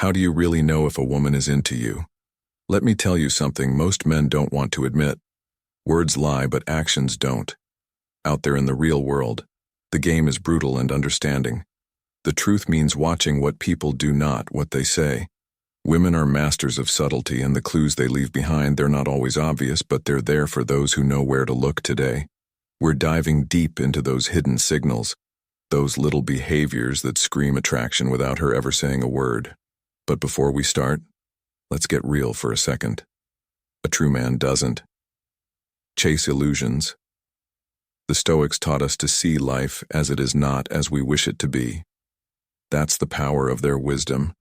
How do you really know if a woman is into you? Let me tell you something most men don't want to admit. Words lie, but actions don't. Out there in the real world, the game is brutal and understanding. The truth means watching what people do, not what they say. Women are masters of subtlety, and the clues they leave behind, they're not always obvious, but they're there for those who know where to look today. We're diving deep into those hidden signals, those little behaviors that scream attraction without her ever saying a word. But before we start, let's get real for a second. A true man doesn't chase illusions. The Stoics taught us to see life as it is, not as we wish it to be. That's the power of their wisdom,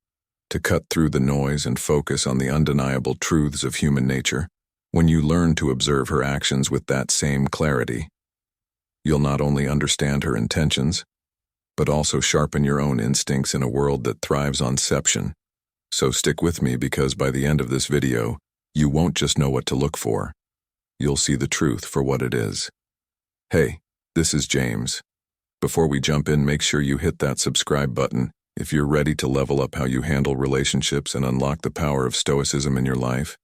to cut through the noise and focus on the undeniable truths of human nature. When you learn to observe her actions with that same clarity, you'll not only understand her intentions, but also sharpen your own instincts in a world that thrives on deception. So stick with me, because by the end of this video, you won't just know what to look for. You'll see the truth for what it is. Hey, this is James. Before we jump in, make sure you hit that subscribe button if you're ready to level up how you handle relationships and unlock the power of Stoicism in your life.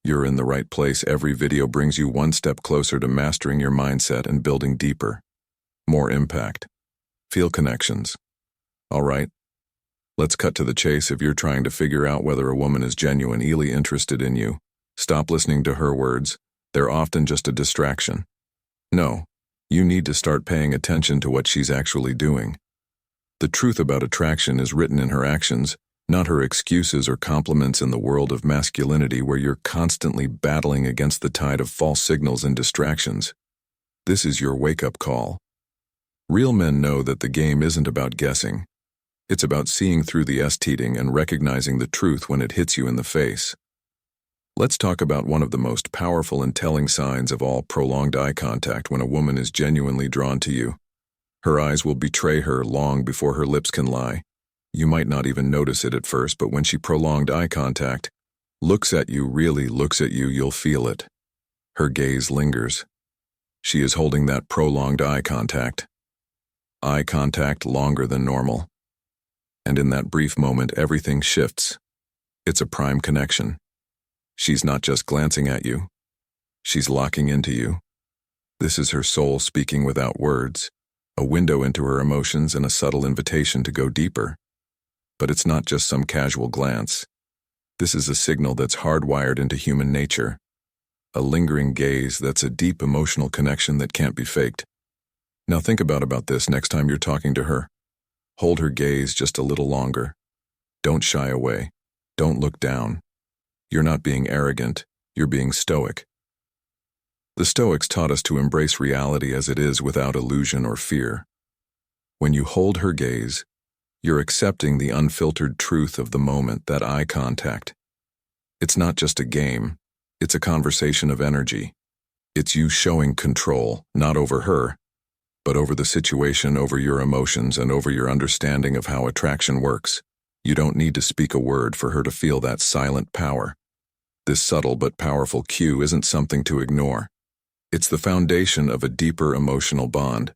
You're in the right place. Every video brings you one step closer to mastering your mindset and building deeper, more impact. Feel connections. All right, let's cut to the chase. If you're trying to figure out whether a woman is genuinely interested in you, stop listening to her words. They're often just a distraction. No, you need to start paying attention to what she's actually doing. The truth about attraction is written in her actions, not her excuses or compliments. In the world of masculinity, where you're constantly battling against the tide of false signals and distractions, this is your wake-up call. Real men know that the game isn't about guessing. It's about seeing through the teeting and recognizing the truth when it hits you in the face. Let's talk about one of the most powerful and telling signs of all: prolonged eye contact. When a woman is genuinely drawn to you, her eyes will betray her long before her lips can lie. You might not even notice it at first, but when she prolonged eye contact, looks at you, really looks at you, you'll feel it. Her gaze lingers. She is holding that prolonged eye contact longer than normal. And in that brief moment, everything shifts. It's a prime connection. She's not just glancing at you. She's locking into you. This is her soul speaking without words, a window into her emotions and a subtle invitation to go deeper. But it's not just some casual glance. This is a signal that's hardwired into human nature. A lingering gaze that's a deep emotional connection that can't be faked. Now think about this next time you're talking to her. Hold her gaze just a little longer. Don't shy away. Don't look down. You're not being arrogant, you're being stoic. The Stoics taught us to embrace reality as it is, without illusion or fear. When you hold her gaze, you're accepting the unfiltered truth of the moment, that eye contact. It's not just a game, it's a conversation of energy. It's you showing control, not over her, but over the situation, over your emotions, and over your understanding of how attraction works. You don't need to speak a word for her to feel that silent power. This subtle but powerful cue isn't something to ignore. It's the foundation of a deeper emotional bond.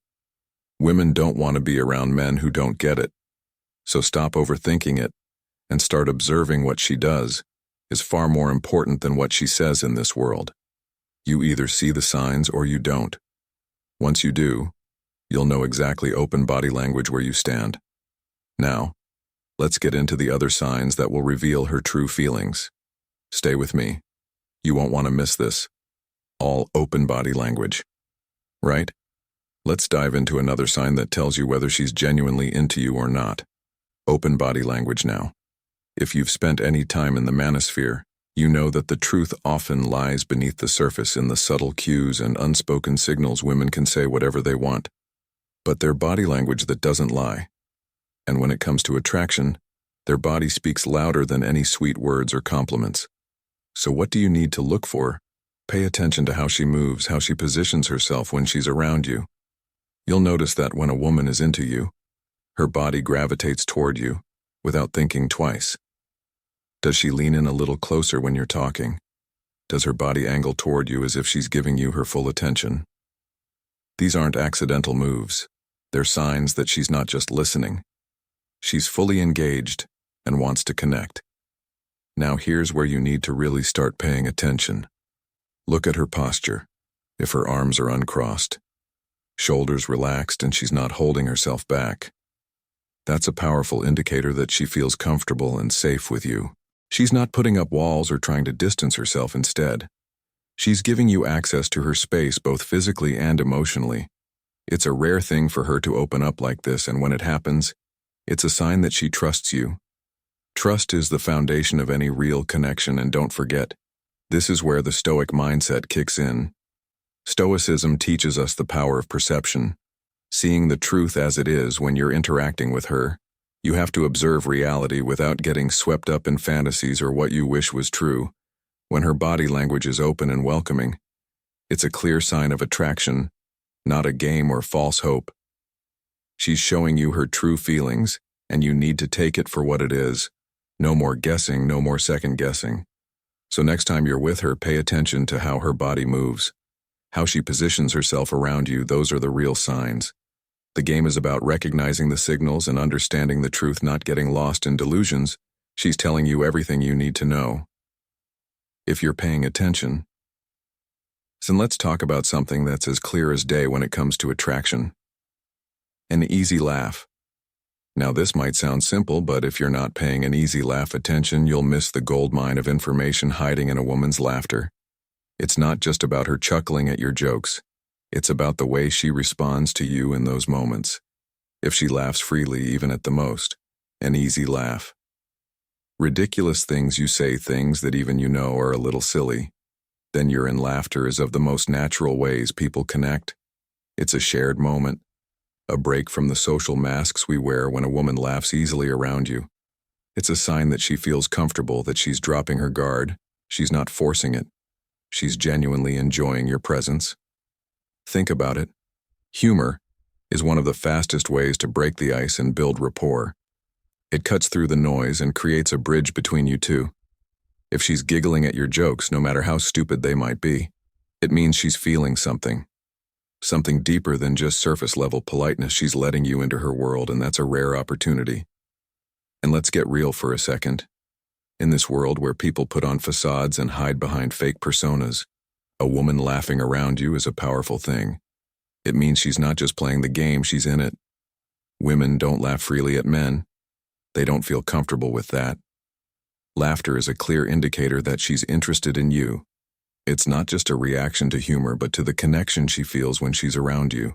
Women don't want to be around men who don't get it. So stop overthinking it and start observing. What she does is far more important than what she says in this world. You either see the signs or you don't. Once you do, you'll know exactly open body language where you stand. Now, let's get into the other signs that will reveal her true feelings. Stay with me. You won't want to miss this. All open body language. Right? Let's dive into another sign that tells you whether she's genuinely into you or not. Open body language now. If you've spent any time in the manosphere, you know that the truth often lies beneath the surface, in the subtle cues and unspoken signals. Women can say whatever they want, but their body language that doesn't lie. And when it comes to attraction, their body speaks louder than any sweet words or compliments. So what do you need to look for? Pay attention to how she moves, how she positions herself when she's around you. You'll notice that when a woman is into you, her body gravitates toward you without thinking twice. Does she lean in a little closer when you're talking? Does her body angle toward you as if she's giving you her full attention? These aren't accidental moves. They're signs that she's not just listening. She's fully engaged, and wants to connect. Now here's where you need to really start paying attention. Look at her posture. If her arms are uncrossed, shoulders relaxed, and she's not holding herself back, that's a powerful indicator that she feels comfortable and safe with you. She's not putting up walls or trying to distance herself instead. She's giving you access to her space both physically and emotionally. It's a rare thing for her to open up like this, and when it happens, it's a sign that she trusts you. Trust is the foundation of any real connection, and don't forget, this is where the Stoic mindset kicks in. Stoicism teaches us the power of perception. Seeing the truth as it is when you're interacting with her, you have to observe reality without getting swept up in fantasies or what you wish was true. When her body language is open and welcoming, it's a clear sign of attraction, not a game or false hope. She's showing you her true feelings, and you need to take it for what it is. No more guessing, no more second guessing. So next time you're with her, pay attention to how her body moves, how she positions herself around you. Those are the real signs. The game is about recognizing the signals and understanding the truth, not getting lost in delusions. She's telling you everything you need to know, if you're paying attention. So let's talk about something that's as clear as day when it comes to attraction. An easy laugh. Now this might sound simple, but if you're not paying an easy laugh attention, you'll miss the goldmine of information hiding in a woman's laughter. It's not just about her chuckling at your jokes. It's about the way she responds to you in those moments. If she laughs freely, even at the most, an easy laugh. Ridiculous things you say, things that even you know are a little silly. Then you're in laughter is of the most natural ways people connect. It's a shared moment, a break from the social masks we wear. When a woman laughs easily around you, it's a sign that she feels comfortable, that she's dropping her guard. She's not forcing it. She's genuinely enjoying your presence. Think about it. Humor is one of the fastest ways to break the ice and build rapport. It cuts through the noise and creates a bridge between you two. If she's giggling at your jokes, no matter how stupid they might be, it means she's feeling something. Something deeper than just surface-level politeness. She's letting you into her world, and that's a rare opportunity. And let's get real for a second. In this world where people put on facades and hide behind fake personas, a woman laughing around you is a powerful thing. It means she's not just playing the game, she's in it. Women don't laugh freely at men. They don't feel comfortable with that. Laughter is a clear indicator that she's interested in you. It's not just a reaction to humor, but to the connection she feels when she's around you.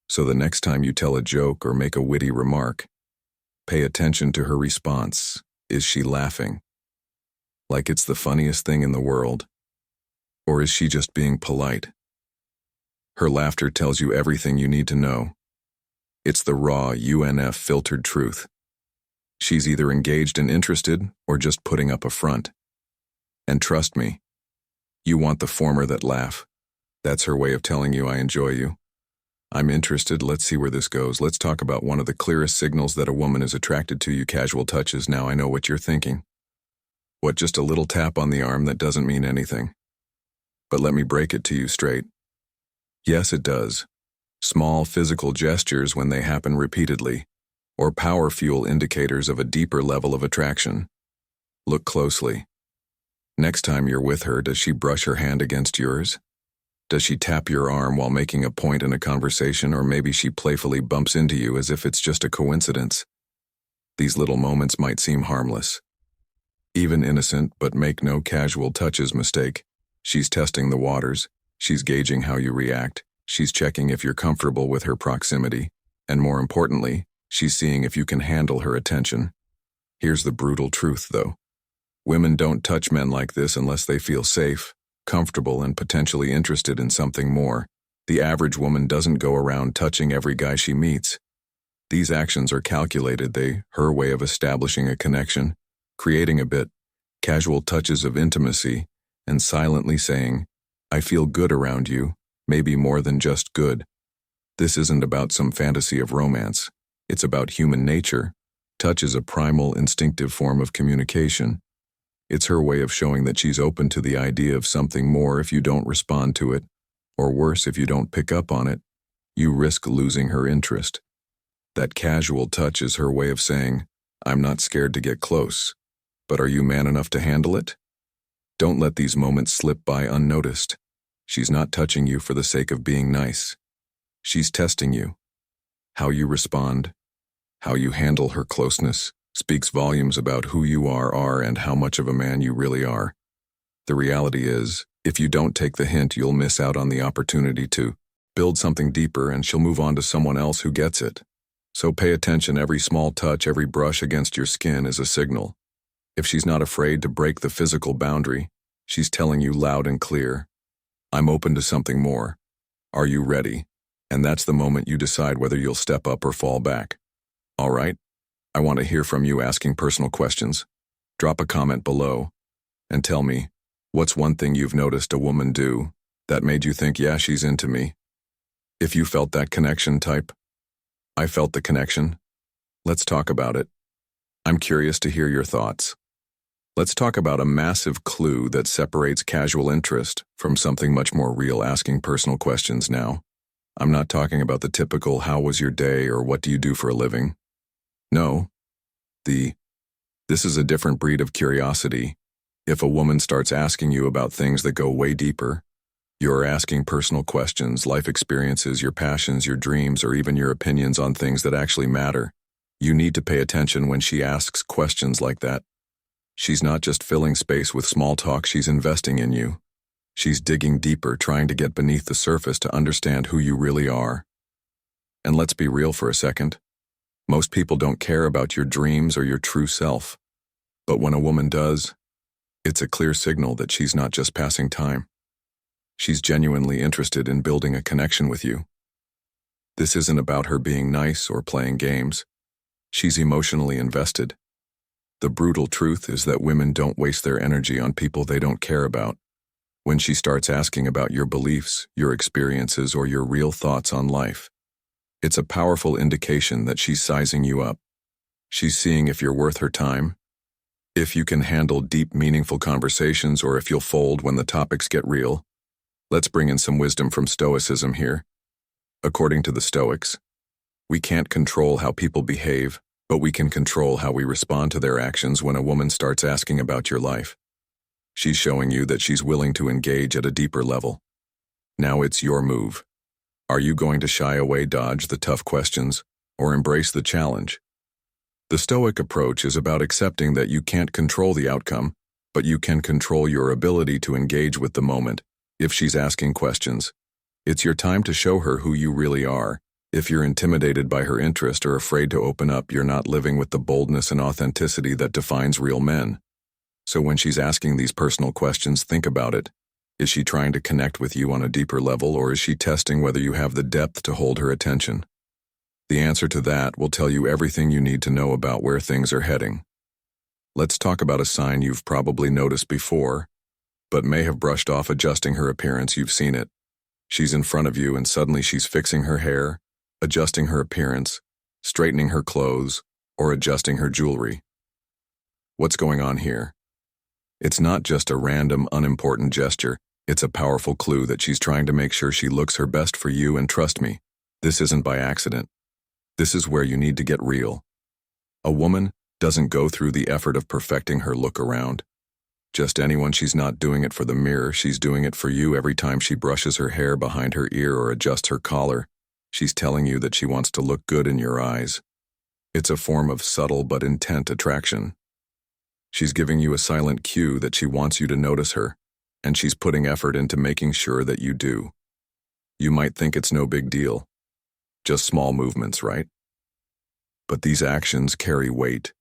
So the next time you tell a joke or make a witty remark, pay attention to her response. Is she laughing like it's the funniest thing in the world? Or is she just being polite? Her laughter tells you everything you need to know. It's the raw, filtered truth. She's either engaged and interested or just putting up a front. And trust me, you want the former, that laugh. That's her way of telling you, I enjoy you. I'm interested, let's see where this goes. Let's talk about one of the clearest signals that a woman is attracted to you: casual touches. Now I know what you're thinking. What, just a little tap on the arm that doesn't mean anything? But let me break it to you straight. Yes, it does. Small physical gestures, when they happen repeatedly, or power fuel indicators of a deeper level of attraction. Look closely. Next time you're with her, does she brush her hand against yours? Does she tap your arm while making a point in a conversation, or maybe she playfully bumps into you as if it's just a coincidence? These little moments might seem harmless, even innocent, but make no casual touches mistake. She's testing the waters. She's gauging how you react. She's checking if you're comfortable with her proximity. And more importantly, she's seeing if you can handle her attention. Here's the brutal truth, though. Women don't touch men like this unless they feel safe, comfortable, and potentially interested in something more. The average woman doesn't go around touching every guy she meets. These actions are calculated. Her way of establishing a connection, creating a bit, casual touches of intimacy, and silently saying, I feel good around you, maybe more than just good. This isn't about some fantasy of romance. It's about human nature. Touch is a primal, instinctive form of communication. It's her way of showing that she's open to the idea of something more. If you don't respond to it, or worse, if you don't pick up on it, you risk losing her interest. That casual touch is her way of saying, I'm not scared to get close. But are you man enough to handle it? Don't let these moments slip by unnoticed. She's not touching you for the sake of being nice. She's testing you. How you respond, how you handle her closeness, speaks volumes about who you are and how much of a man you really are. The reality is, if you don't take the hint, you'll miss out on the opportunity to build something deeper, and she'll move on to someone else who gets it. So pay attention. Every small touch, every brush against your skin is a signal. If she's not afraid to break the physical boundary, she's telling you loud and clear, I'm open to something more. Are you ready? And that's the moment you decide whether you'll step up or fall back. All right? I want to hear from you asking personal questions. Drop a comment below and tell me, what's one thing you've noticed a woman do that made you think, yeah, she's into me? If you felt that connection, type, I felt the connection. Let's talk about it. I'm curious to hear your thoughts. Let's talk about a massive clue that separates casual interest from something much more real, asking personal questions now. I'm not talking about the typical, how was your day, or what do you do for a living? No. This is a different breed of curiosity. If a woman starts asking you about things that go way deeper, you're asking personal questions, life experiences, your passions, your dreams, or even your opinions on things that actually matter. You need to pay attention when she asks questions like that. She's not just filling space with small talk, she's investing in you. She's digging deeper, trying to get beneath the surface to understand who you really are. And let's be real for a second. Most people don't care about your dreams or your true self. But when a woman does, it's a clear signal that she's not just passing time. She's genuinely interested in building a connection with you. This isn't about her being nice or playing games. She's emotionally invested. The brutal truth is that women don't waste their energy on people they don't care about. When she starts asking about your beliefs, your experiences, or your real thoughts on life, it's a powerful indication that she's sizing you up. She's seeing if you're worth her time, if you can handle deep, meaningful conversations, or if you'll fold when the topics get real. Let's bring in some wisdom from Stoicism here. According to the Stoics, we can't control how people behave, but we can control how we respond to their actions. When a woman starts asking about your life, she's showing you that she's willing to engage at a deeper level. Now it's your move. Are you going to shy away, dodge the tough questions, or embrace the challenge? The Stoic approach is about accepting that you can't control the outcome, but you can control your ability to engage with the moment. If she's asking questions, it's your time to show her who you really are. If you're intimidated by her interest or afraid to open up, you're not living with the boldness and authenticity that defines real men. So when she's asking these personal questions, think about it. Is she trying to connect with you on a deeper level, or is she testing whether you have the depth to hold her attention? The answer to that will tell you everything you need to know about where things are heading. Let's talk about a sign you've probably noticed before, but may have brushed off. Adjusting her appearance. You've seen it. She's in front of you and suddenly she's fixing her hair, adjusting her appearance, straightening her clothes, or adjusting her jewelry. What's going on here? It's not just a random, unimportant gesture. It's a powerful clue that she's trying to make sure she looks her best for you, and trust me, this isn't by accident. This is where you need to get real. A woman doesn't go through the effort of perfecting her look around just anyone. She's not doing it for the mirror, she's doing it for you. Every time she brushes her hair behind her ear or adjusts her collar, she's telling you that she wants to look good in your eyes. It's a form of subtle but intent attraction. She's giving you a silent cue that she wants you to notice her, and she's putting effort into making sure that you do. You might think it's no big deal. Just small movements, right? But these actions carry weight.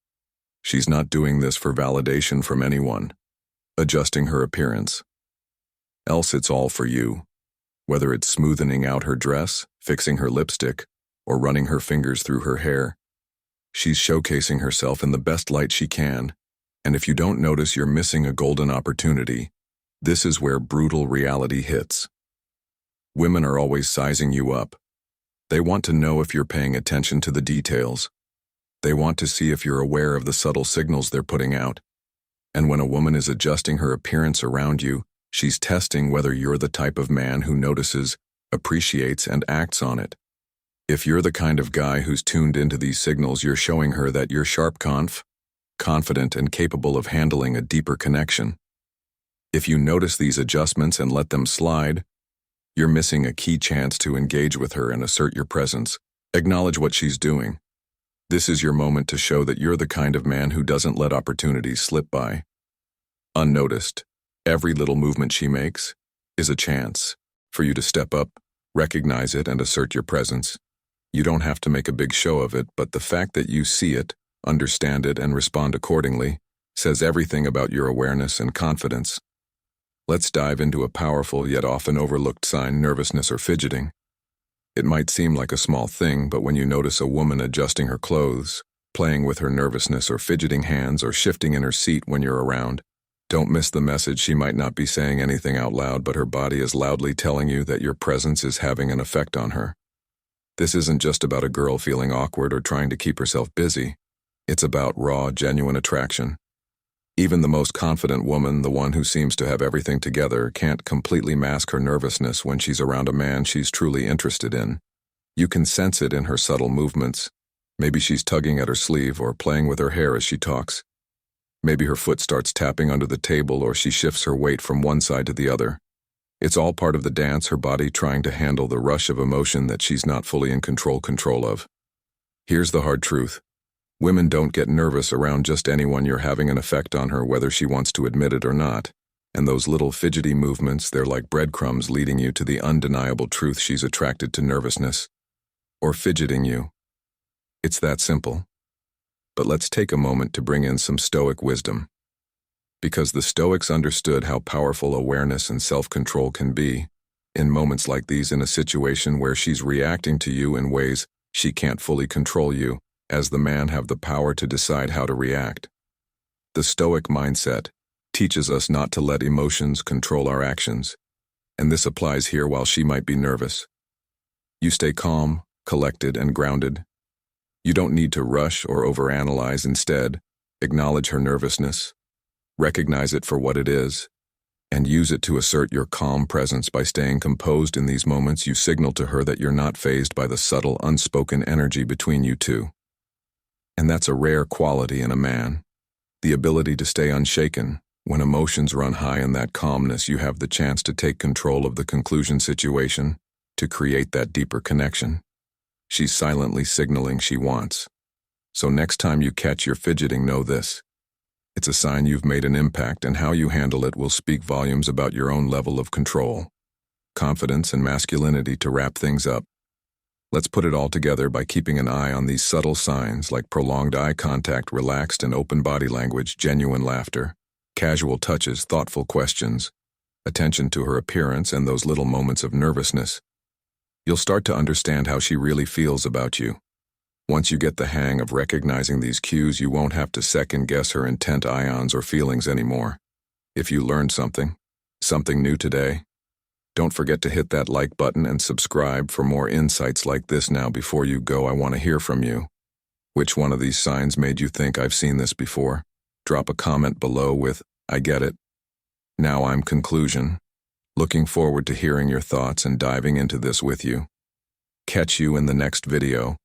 She's not doing this for validation from anyone. Adjusting her appearance. Else it's all for you. Whether it's smoothing out her dress, fixing her lipstick, or running her fingers through her hair, she's showcasing herself in the best light she can. And if you don't notice, you're missing a golden opportunity. This is where brutal reality hits. Women are always sizing you up. They want to know if you're paying attention to the details. They want to see if you're aware of the subtle signals they're putting out. And when a woman is adjusting her appearance around you, she's testing whether you're the type of man who notices, appreciates, and acts on it. If you're the kind of guy who's tuned into these signals, you're showing her that you're sharp, confident, and capable of handling a deeper connection. If you notice these adjustments and let them slide, you're missing a key chance to engage with her and assert your presence. Acknowledge what she's doing. This is your moment to show that you're the kind of man who doesn't let opportunities slip by unnoticed. Every little movement she makes is a chance for you to step up, recognize it, and assert your presence. You don't have to make a big show of it, but the fact that you see it, understand it, and respond accordingly says everything about your awareness and confidence. Let's dive into a powerful yet often overlooked sign: nervousness or fidgeting. It might seem like a small thing, but when you notice a woman adjusting her clothes, playing with her nervousness, or fidgeting hands, or shifting in her seat when you're around, don't miss the message. She might not be saying anything out loud, but her body is loudly telling you that your presence is having an effect on her. This isn't just about a girl feeling awkward or trying to keep herself busy. It's about raw, genuine attraction. Even the most confident woman, the one who seems to have everything together, can't completely mask her nervousness when she's around a man she's truly interested in. You can sense it in her subtle movements. Maybe she's tugging at her sleeve or playing with her hair as she talks. Maybe her foot starts tapping under the table, or she shifts her weight from one side to the other. It's all part of the dance, her body trying to handle the rush of emotion that she's not fully in control of. Here's the hard truth. Women don't get nervous around just anyone. You're having an effect on her, whether she wants to admit it or not. And those little fidgety movements, they're like breadcrumbs leading you to the undeniable truth: she's attracted to nervousness or fidgeting you. It's that simple. But let's take a moment to bring in some Stoic wisdom. Because the Stoics understood how powerful awareness and self-control can be in moments like these, in a situation where she's reacting to you in ways she can't fully control. You, as the man, have the power to decide how to react. The Stoic mindset teaches us not to let emotions control our actions, and this applies here. While she might be nervous, you stay calm, collected, and grounded. You don't need to rush or overanalyze. Instead, acknowledge her nervousness, recognize it for what it is, and use it to assert your calm presence. By staying composed in these moments, you signal to her that you're not fazed by the subtle, unspoken energy between you two. And that's a rare quality in a man: the ability to stay unshaken. When emotions run high, in that calmness, you have the chance to take control of the conclusion situation, to create that deeper connection. She's silently signaling she wants. So next time you catch your fidgeting, know this: it's a sign you've made an impact, and how you handle it will speak volumes about your own level of control, confidence, and masculinity. To wrap things up, let's put it all together by keeping an eye on these subtle signs, like prolonged eye contact, relaxed and open body language, genuine laughter, casual touches, thoughtful questions, attention to her appearance, and those little moments of nervousness. You'll start to understand how she really feels about you. Once you get the hang of recognizing these cues, you won't have to second-guess her intent, ions, or feelings anymore. If you learned something new today, don't forget to hit that like button and subscribe for more insights like this. Now, before you go, I want to hear from you. Which one of these signs made you think, "I've seen this before"? Drop a comment below with, "I get it." Now I'm conclusion. Looking forward to hearing your thoughts and diving into this with you. Catch you in the next video.